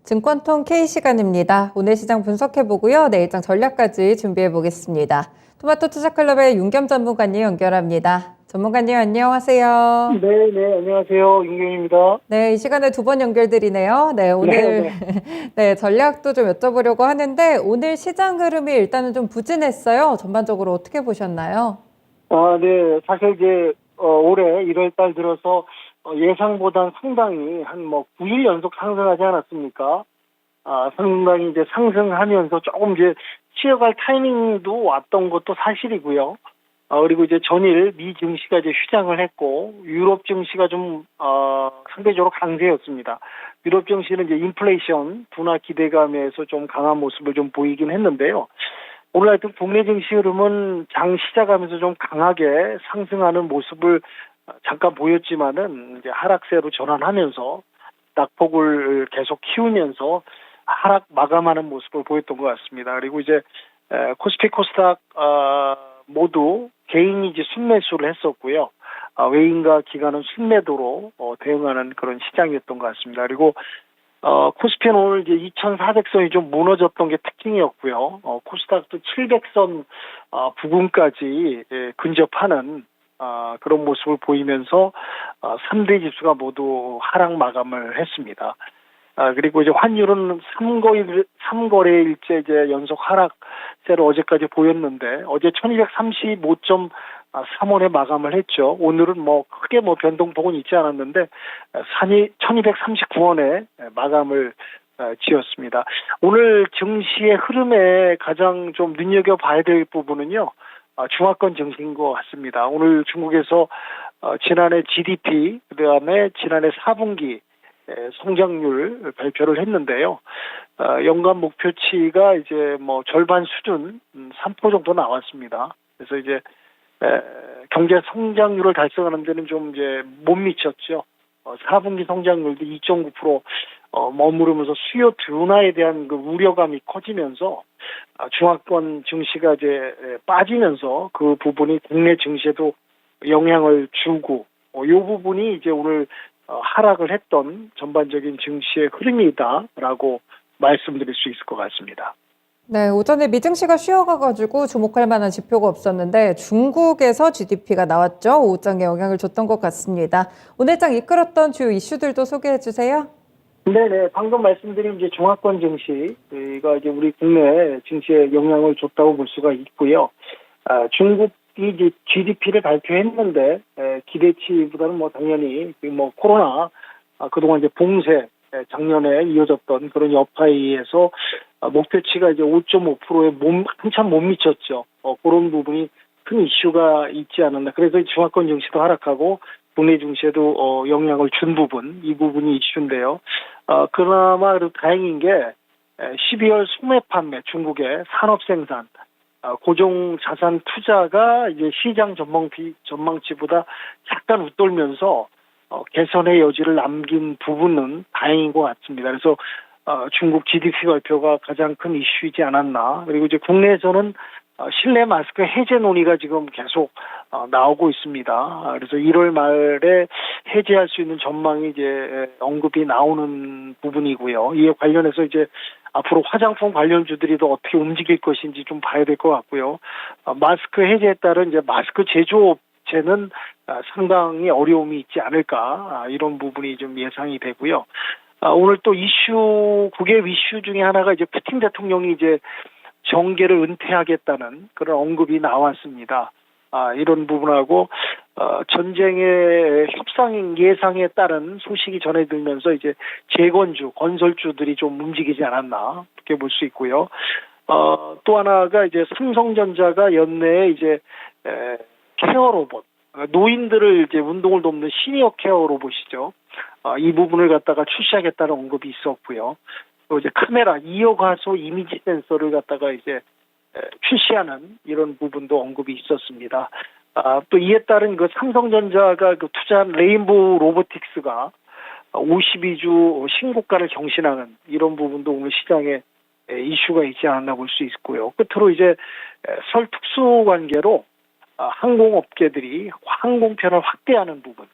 증권통 K 시간입니다. 오늘 시장 분석해보고요. 내일장 전략까지 준비해보겠습니다. 토마토 투자클럽의 윤겸 전문가님 연결합니다. 전문가님 안녕하세요. 네, 안녕하세요. 윤경입니다. 네, 이 시간에 두 번 연결드리네요. 네, 오늘 네. 네, 전략도 좀 여쭤보려고 하는데 오늘 시장 흐름이 일단은 좀 부진했어요. 전반적으로 어떻게 보셨나요? 네. 사실 이제, 올해 1월 달 들어서, 예상보단 상당히 한 9일 연속 상승하지 않았습니까? 상당히 이제 상승하면서 조금 이제 쉬어갈 타이밍도 왔던 것도 사실이고요. 그리고 이제 전일 미 증시가 이제 휴장을 했고, 유럽 증시가 좀, 상대적으로 강세였습니다. 유럽 증시는 이제 인플레이션 둔화 기대감에서 좀 강한 모습을 좀 보이긴 했는데요. 오늘 하여튼 국내 증시 흐름은 장 시작하면서 좀 강하게 상승하는 모습을 잠깐 보였지만은 이제 하락세로 전환하면서 낙폭을 계속 키우면서 하락 마감하는 모습을 보였던 것 같습니다. 그리고 이제 코스피 코스닥 모두 개인이 이제 순매수를 했었고요. 외인과 기관은 순매도로 대응하는 그런 시장이었던 것 같습니다. 그리고 코스피는 오늘 이제 2,400선이 좀 무너졌던 게 특징이었고요. 코스닥도 700선 부근까지 근접하는 그런 모습을 보이면서 3대 지수가 모두 하락 마감을 했습니다. 그리고 이제 환율은 3거래일째 이제 연속 하락세를 어제까지 보였는데 어제 1235.3원에 마감을 했죠. 오늘은 크게 변동폭은 있지 않았는데 1239원에 마감을 지었습니다. 오늘 증시의 흐름에 가장 좀 눈여겨봐야 될 부분은요. 중화권 증시인 것 같습니다. 오늘 중국에서 지난해 GDP, 그다음에 지난해 4분기 성장률 발표를 했는데요. 연간 목표치가 이제 절반 수준 3% 정도 나왔습니다. 그래서 이제 경제 성장률을 달성하는 데는 좀 이제 못 미쳤죠. 4분기 성장률도 2.9% 머무르면서 수요 둔화에 대한 그 우려감이 커지면서 중화권 증시가 이제 빠지면서 그 부분이 국내 증시에도 영향을 주고 이 부분이 이제 오늘 하락을 했던 전반적인 증시의 흐름이다라고 말씀드릴 수 있을 것 같습니다. 네, 오전에 미증시가 쉬어가가지고 주목할 만한 지표가 없었는데 중국에서 GDP가 나왔죠. 오후장에 영향을 줬던 것 같습니다. 오늘장 이끌었던 주요 이슈들도 소개해 주세요. 네네. 방금 말씀드린 이제 중화권 증시가 이제 우리 국내 증시에 영향을 줬다고 볼 수가 있고요. 중국이 이제 GDP를 발표했는데 기대치보다는 당연히 코로나 그동안 이제 봉쇄 작년에 이어졌던 그런 여파에 의해서 목표치가 이제 5.5%에 한참 못 미쳤죠. 그런 부분이 큰 이슈가 있지 않았나. 그래서 중화권 증시도 하락하고 국내 증시에도 영향을 준 부분, 이 부분이 이슈인데요. 그나마 그래도 다행인 게 12월 소매 판매 중국의 산업 생산, 고정 자산 투자가 이제 시장 전망치보다 약간 웃돌면서 개선의 여지를 남긴 부분은 다행인 것 같습니다. 그래서 중국 GDP 발표가 가장 큰 이슈이지 않았나. 그리고 이제 국내에서는 실내 마스크 해제 논의가 지금 계속 나오고 있습니다. 그래서 1월 말에 해제할 수 있는 전망이 이제 언급이 나오는 부분이고요. 이에 관련해서 이제 앞으로 화장품 관련주들이 더 어떻게 움직일 것인지 좀 봐야 될 것 같고요. 마스크 해제에 따른 이제 마스크 제조업체는 상당히 어려움이 있지 않을까 이런 부분이 좀 예상이 되고요. 오늘 또 국외 이슈 중에 하나가 이제 푸틴 대통령이 이제 정계를 은퇴하겠다는 그런 언급이 나왔습니다. 이런 부분하고 전쟁의 협상 예상에 따른 소식이 전해들면서 이제 재건주, 건설주들이 좀 움직이지 않았나 그렇게 볼 수 있고요. 또 하나가 이제 삼성전자가 연내에 이제 케어 로봇, 노인들을 이제 운동을 돕는 시니어 케어 로봇이죠. 이 부분을 갖다가 출시하겠다는 언급이 있었고요. 또 이제 카메라 2억 화소 이미지 센서를 갖다가 이제 출시하는 이런 부분도 언급이 있었습니다. 또 이에 따른 그 삼성전자가 그 투자한 레인보우 로보틱스가 52주 신고가를 경신하는 이런 부분도 오늘 시장에 이슈가 있지 않았나 볼 수 있고요. 끝으로 이제 설 특수 관계로 항공업계들이 항공편을 확대하는 부분,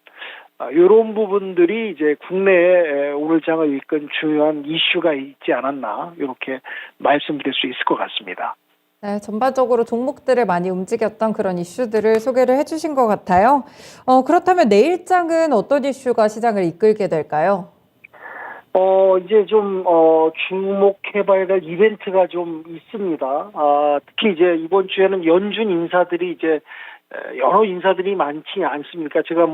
이런 부분들이 이제 국내에 오늘 장을 이끈 중요한 이슈가 있지 않았나 이렇게 말씀드릴 수 있을 것 같습니다. 네, 전반적으로 종목들을 많이 움직였던 그런 이슈들을 소개를 해주신 것 같아요. 그렇다면 내일장은 어떤 이슈가 시장을 이끌게 될까요? 이제 좀, 주목해봐야 될 이벤트가 좀 있습니다. 특히 이제 이번 주에는 연준 인사들이 이제, 여러 인사들이 많지 않습니까? 제가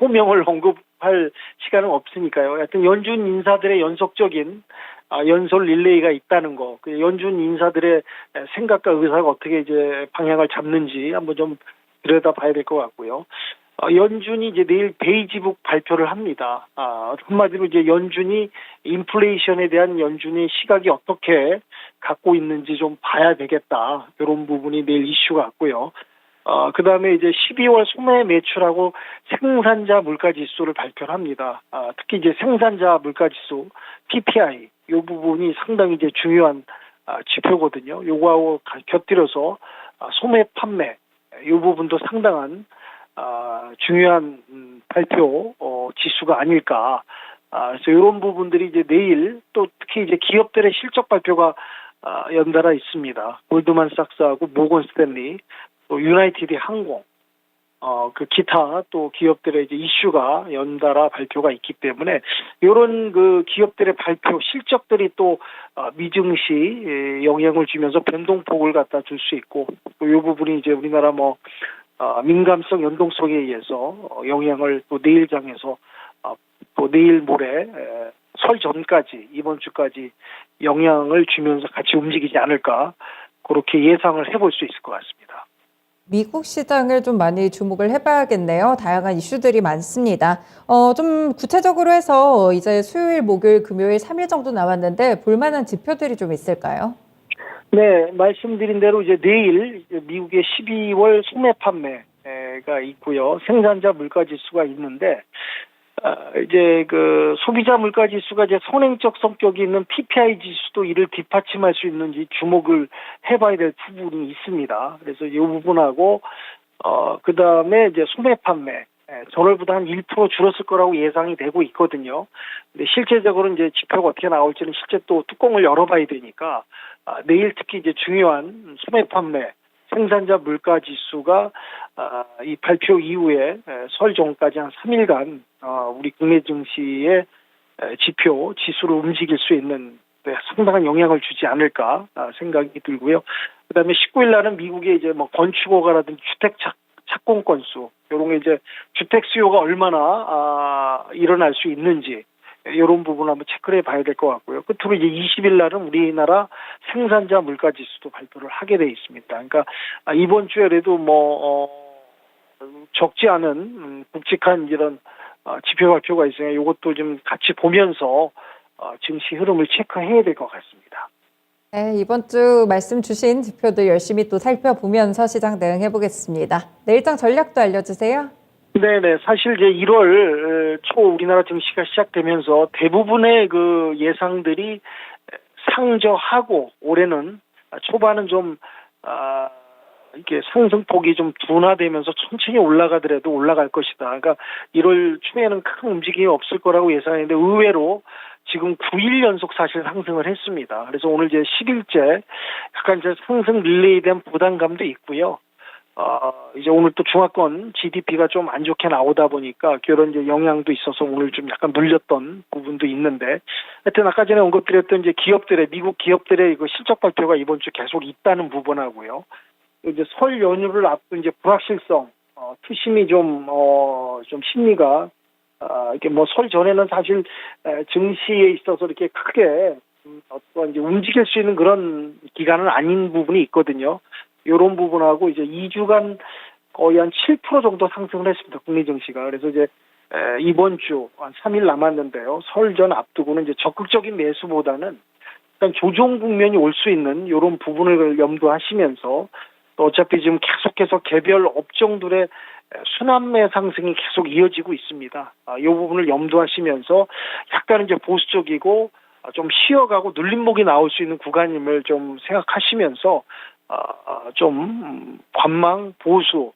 호명을 언급할 시간은 없으니까요. 하여튼 연준 인사들의 연속적인, 연설 릴레이가 있다는 거, 그 연준 인사들의 생각과 의사가 어떻게 이제 방향을 잡는지 한번 좀 들여다봐야 될 것 같고요. 연준이 이제 내일 베이지북 발표를 합니다. 한마디로 이제 연준이 인플레이션에 대한 연준의 시각이 어떻게 갖고 있는지 좀 봐야 되겠다. 이런 부분이 내일 이슈 같고요. 그 다음에 이제 12월 소매 매출하고 생산자 물가 지수를 발표를 합니다. 특히 이제 생산자 물가 지수, PPI, 이 부분이 상당히 이제 중요한 지표거든요. 요거하고 곁들여서 소매 판매, 이 부분도 상당한 중요한 발표 지수가 아닐까. 그래서 이런 부분들이 이제 내일 또 특히 이제 기업들의 실적 발표가 연달아 있습니다. 골드만삭스하고 모건 스탠리, 또 유나이티드 항공, 그 기타 또 기업들의 이제 이슈가 연달아 발표가 있기 때문에 이런 그 기업들의 발표 실적들이 또 미증시에 영향을 주면서 변동폭을 갖다 줄 수 있고 또 이 부분이 이제 우리나라 민감성 연동성에 의해서 영향을 또 내일장에서 또 내일 모레 설 전까지 이번 주까지 영향을 주면서 같이 움직이지 않을까 그렇게 예상을 해볼 수 있을 것 같습니다. 미국 시장을 좀 많이 주목을 해봐야겠네요. 다양한 이슈들이 많습니다. 좀 구체적으로 해서 이제 수요일, 목요일, 금요일 3일 정도 남았는데 볼만한 지표들이 좀 있을까요? 네, 말씀드린 대로 이제 내일 미국의 12월 소매 판매가 있고요. 생산자 물가 지수가 있는데, 이제 그 소비자 물가 지수가 이제 선행적 성격이 있는 PPI 지수도 이를 뒷받침할 수 있는지 주목을 해봐야 될 부분이 있습니다. 그래서 이 부분하고, 그 다음에 이제 소매 판매. 전월보다 한 1% 줄었을 거라고 예상이 되고 있거든요. 근데 실제적으로 이제 지표가 어떻게 나올지는 실제 또 뚜껑을 열어봐야 되니까, 내일 특히 이제 중요한 소매 판매, 생산자 물가 지수가 이 발표 이후에 설 전까지 한 3일간 우리 국내 증시의 지수를 움직일 수 있는 상당한 영향을 주지 않을까 생각이 들고요. 그다음에 19일 날은 미국의 이제 건축 허가라든지 주택 착공 건수, 요런 게 이제 주택 수요가 얼마나 일어날 수 있는지 이런 부분 한번 체크를 해봐야 될 것 같고요. 끝으로 이제 20일 날은 우리나라 생산자 물가 지수도 발표를 하게 돼 있습니다. 그러니까 이번 주에라도 적지 않은 굵직한 이런 지표 발표가 있으니 이것도 좀 같이 보면서 증시 흐름을 체크해야 될 것 같습니다. 네, 이번 주 말씀 주신 지표들 열심히 또 살펴보면서 시장 대응해 보겠습니다. 내일장 전략도 알려주세요. 네네. 사실 이제 1월 초 우리나라 증시가 시작되면서 대부분의 그 예상들이 상저하고 올해는 초반은 좀, 이렇게 상승폭이 좀 둔화되면서 천천히 올라가더라도 올라갈 것이다. 그러니까 1월 초에는 큰 움직임이 없을 거라고 예상했는데 의외로 지금 9일 연속 사실 상승을 했습니다. 그래서 오늘 이제 10일째 약간 이제 상승 릴레이에 대한 부담감도 있고요. 이제 오늘 또 중화권 GDP가 좀 안 좋게 나오다 보니까 그런 이제 영향도 있어서 오늘 좀 약간 눌렸던 부분도 있는데 하여튼 아까 전에 언급드렸던 이제 미국 기업들의 이거 실적 발표가 이번 주 계속 있다는 부분하고요. 이제 설 연휴를 앞둔 이제 불확실성, 투심이 좀 심리가, 이렇게 설 전에는 사실 증시에 있어서 이렇게 크게 어떤 이제 움직일 수 있는 그런 기간은 아닌 부분이 있거든요. 이런 부분하고 이제 2주간 거의 한 7% 정도 상승을 했습니다. 국내 증시가. 그래서 이제 이번 주 한 3일 남았는데요. 설 전 앞두고는 이제 적극적인 매수보다는 약간 조정 국면이 올 수 있는 이런 부분을 염두하시면서 또 어차피 지금 계속해서 개별 업종들의 순환매 상승이 계속 이어지고 있습니다. 이 부분을 염두하시면서 약간 이제 보수적이고 좀 쉬어가고 눌림목이 나올 수 있는 구간임을 좀 생각하시면서 좀 관망 보수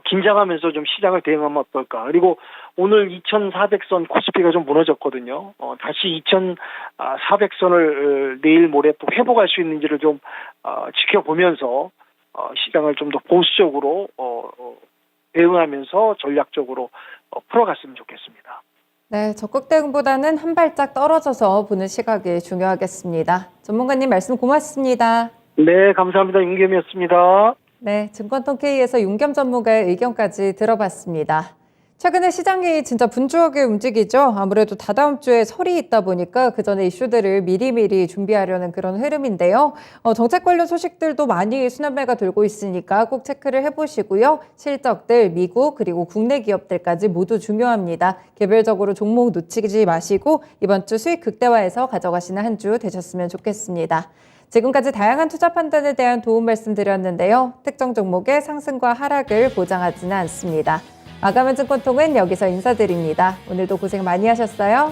긴장하면서 좀 시장을 대응하면 어떨까. 그리고 오늘 2,400선 코스피가 좀 무너졌거든요. 다시 2,400선을 내일 모레 또 회복할 수 있는지를 좀 지켜보면서 시장을 좀 더 보수적으로 대응하면서 전략적으로 풀어갔으면 좋겠습니다. 네, 적극 대응보다는 한 발짝 떨어져서 보는 시각이 중요하겠습니다. 전문가님 말씀 고맙습니다. 네, 감사합니다. 윤겸이었습니다. 네, 증권통케이에서 윤겸 전문가의 의견까지 들어봤습니다. 최근에 시장이 진짜 분주하게 움직이죠. 아무래도 다다음 주에 설이 있다 보니까 그 전에 이슈들을 미리미리 준비하려는 그런 흐름인데요. 정책 관련 소식들도 많이 수납매가 돌고 있으니까 꼭 체크를 해보시고요. 실적들, 미국 그리고 국내 기업들까지 모두 중요합니다. 개별적으로 종목 놓치지 마시고 이번 주 수익 극대화해서 가져가시는 한 주 되셨으면 좋겠습니다. 지금까지 다양한 투자 판단에 대한 도움 말씀드렸는데요. 특정 종목의 상승과 하락을 보장하지는 않습니다. 마감한 증권통은 여기서 인사드립니다. 오늘도 고생 많이 하셨어요.